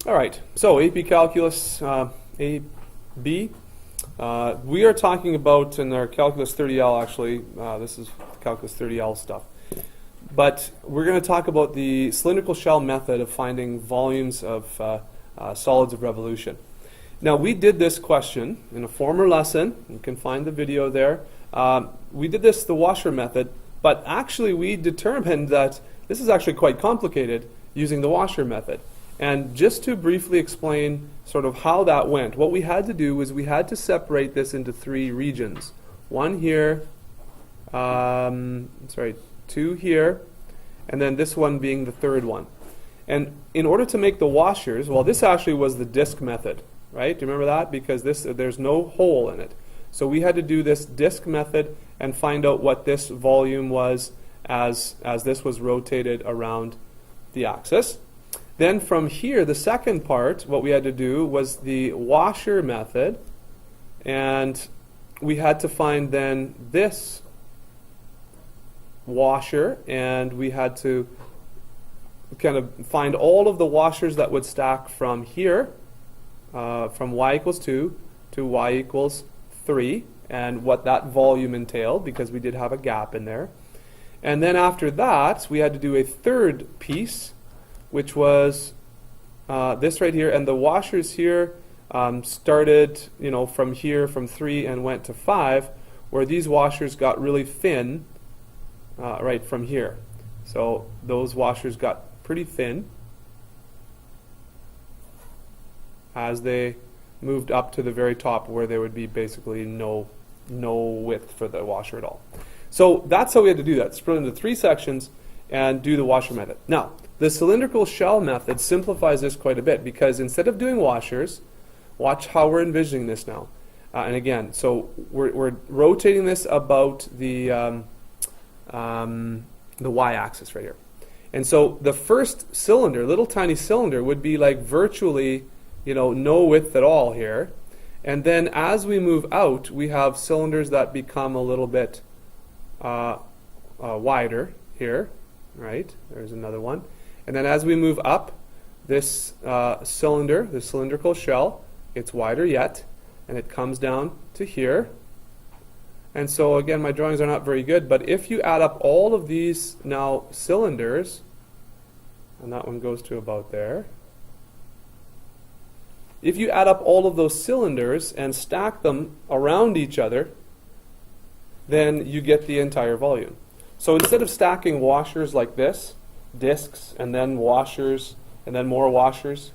All right, so AP Calculus, AB. We are talking about in our Calculus 30L, actually, this is Calculus 30L stuff. But we're going to talk about the cylindrical shell method of finding volumes of solids of revolution. Now, we did this question in a former lesson. You can find the video there. We did this the washer method, but actually we determined that this is actually quite complicated using the washer method. And just to briefly explain sort of how that went, what we had to do was we had to separate this into three regions. One here, two here, and then this one being the third one. And in order to make the washers, well, this actually was the disk method, right? Do you remember that? Because there's no hole in it. So we had to do this disk method and find out what this volume was as this was rotated around the axis. Then from here, the second part, what we had to do was the washer method, and we had to find then this washer, and we had to kind of find all of the washers that would stack from here, from y equals 2 to y equals 3, and what that volume entailed, because we did have a gap in there. And then after that, we had to do a third piece, which was this right here, and the washers here started, from here, from 3 and went to 5, where these washers got really thin right from here. So those washers got pretty thin as they moved up to the very top, where there would be basically no width for the washer at all. So that's how we had to do that. Split into three sections and do the washer method. Now, the cylindrical shell method simplifies this quite a bit, because instead of doing washers, watch how we're envisioning this now. And again, so we're rotating this about the y-axis right here. And so the first cylinder, little tiny cylinder, would be like virtually, no width at all here. And then as we move out, we have cylinders that become a little bit wider here, right? There's another one. And then as we move up, this cylinder, the cylindrical shell, it's wider yet, and it comes down to here. And so again, my drawings are not very good, but if you add up all of these now cylinders, and that one goes to about there, if you add up all of those cylinders and stack them around each other, then you get the entire volume. So instead of stacking washers like this, discs, and then washers, and then more washers,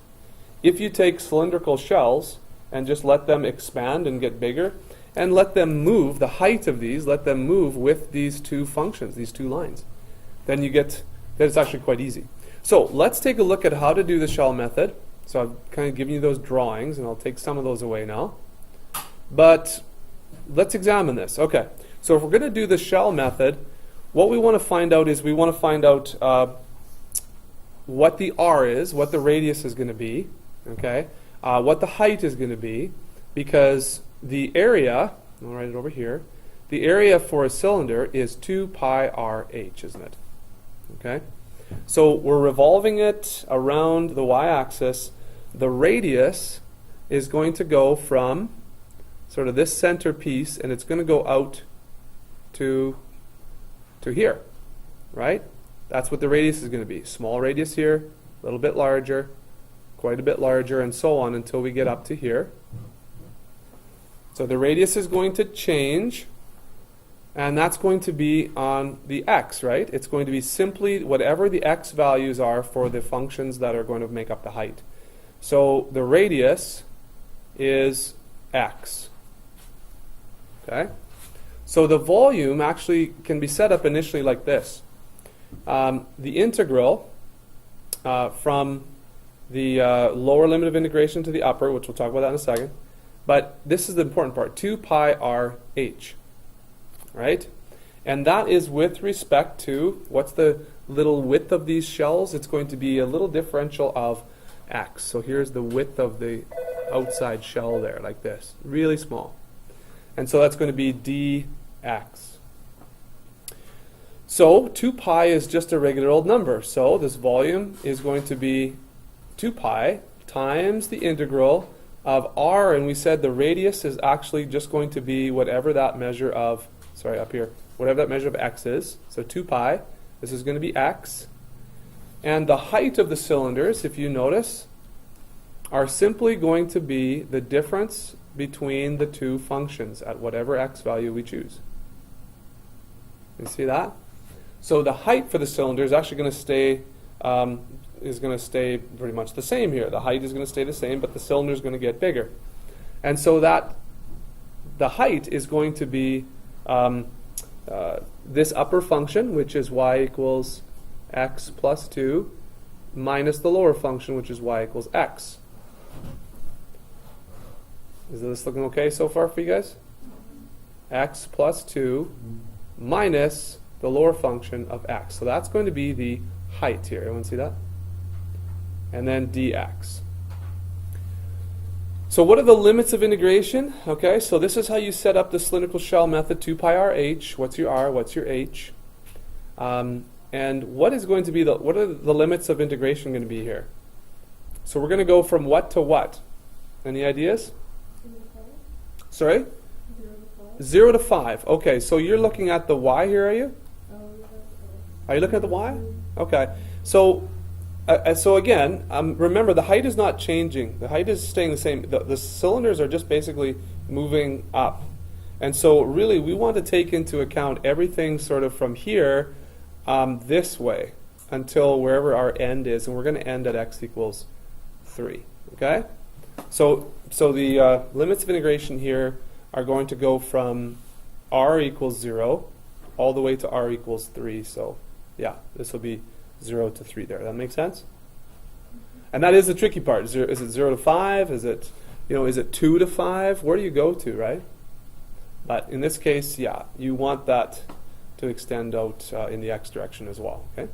if you take cylindrical shells and just let them expand and get bigger, and let them move, the height of these, let them move with these two functions, these two lines, then you get, that it's actually quite easy. So let's take a look at how to do the shell method. So I've kind of given you those drawings, and I'll take some of those away now. But let's examine this. Okay, so if we're going to do the shell method, what we want to find out is we want to find out what the r is, what the radius is going to be, okay, what the height is going to be, because the area, I'll write it over here, the area for a cylinder is 2 pi r h, isn't it? Okay, so we're revolving it around the y-axis. The radius is going to go from sort of this center piece, and it's going to go out to here, right? That's what the radius is going to be. Small radius here, a little bit larger, quite a bit larger, and so on until we get up to here. So the radius is going to change, and that's going to be on the x, right? It's going to be simply whatever the x values are for the functions that are going to make up the height. So the radius is x. Okay? So the volume actually can be set up initially like this. The integral from the lower limit of integration to the upper, which we'll talk about that in a second, but this is the important part, 2 pi r h, right? And that is with respect to, what's the little width of these shells? It's going to be a little differential of x. So here's the width of the outside shell there, like this, really small. And so that's going to be dx. So 2 pi is just a regular old number. So this volume is going to be 2 pi times the integral of r, and we said the radius is actually just going to be whatever that measure of, up here, whatever that measure of x is. So 2 pi, this is going to be x. And the height of the cylinders, if you notice, are simply going to be the difference between the two functions at whatever x value we choose. You see that? So the height for the cylinder is actually going to stay pretty much the same here. The height is going to stay the same, but the cylinder is going to get bigger. And so that the height is going to be this upper function, which is y equals x plus 2, minus the lower function, which is y equals x. Is this looking okay so far for you guys? X plus 2 minus the lower function of x. So that's going to be the height here. Everyone see that? And then dx. So what are the limits of integration? Okay, so this is how you set up the cylindrical shell method, 2 pi r h. What's your r? What's your h? And what is going to be what are the limits of integration going to be here? So we're going to go from what to what? Any ideas? Sorry? 0 to 5. Okay, so you're looking at the y here, are you? Are you looking at the y? Okay. So again, remember the height is not changing. The height is staying the same. The cylinders are just basically moving up. And so really we want to take into account everything sort of from here this way until wherever our end is. And we're going to end at x equals 3. Okay? So the limits of integration here are going to go from r equals 0 all the way to r equals 3. So yeah, this will be 0 to 3 there. That makes sense? And that is the tricky part. Is it 0 to 5? Is it 2 to 5? Where do you go to, right? But in this case, yeah, you want that to extend out in the x direction as well. Okay.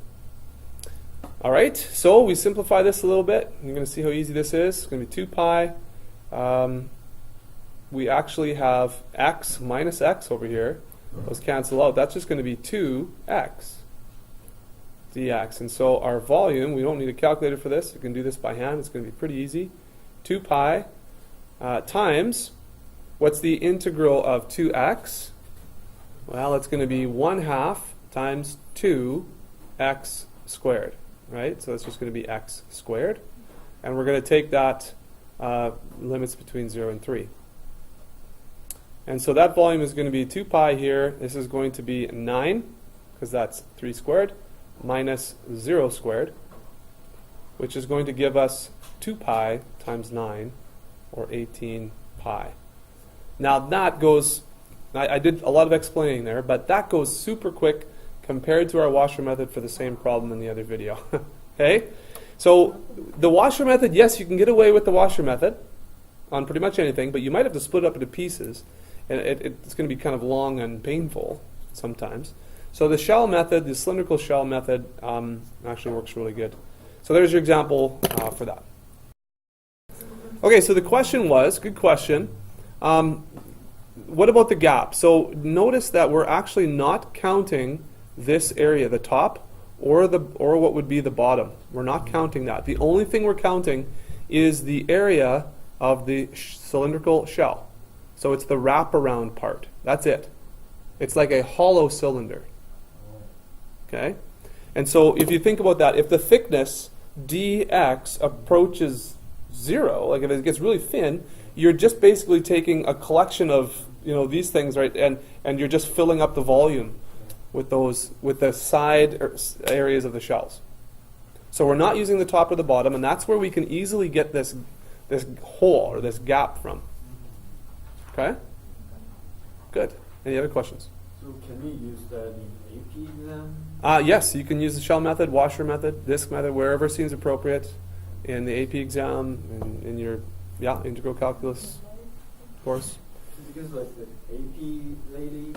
All right, so we simplify this a little bit. You're going to see how easy this is. It's going to be 2 pi. We actually have x minus x over here. Those cancel out. That's just going to be 2x dx. And so our volume, we don't need a calculator for this. You can do this by hand. It's going to be pretty easy. 2 pi times, what's the integral of 2x? Well, it's going to be 1/2 times 2x squared. Right? So it's just going to be x squared. And we're going to take that limits between 0 and 3. And so that volume is going to be 2 pi here. This is going to be 9, because that's 3 squared, minus 0 squared, which is going to give us 2 pi times 9, or 18 pi. Now that goes, I did a lot of explaining there, but that goes super quick compared to our washer method for the same problem in the other video. Okay? So the washer method, yes, you can get away with the washer method on pretty much anything, but you might have to split it up into pieces. And it's going to be kind of long and painful sometimes. So the shell method, the cylindrical shell method, actually works really good. So there's your example for that. Okay, so the question was, good question, what about the gap? So notice that we're actually not counting this area, the top, or what would be the bottom. We're not counting that. The only thing we're counting is the area of the cylindrical shell. So it's the wraparound part. That's it. It's like a hollow cylinder. Okay? And so if you think about that, if the thickness dx approaches 0, like if it gets really thin, you're just basically taking a collection of these things, right? And you're just filling up the volume with the side areas of the shells. So we're not using the top or the bottom, and that's where we can easily get this hole or this gap from. Okay? Good. Any other questions? So can we use that in AP exam? Yes, you can use the shell method, washer method, disc method, wherever seems appropriate in the AP exam, in your integral calculus course. Because like the AP lady,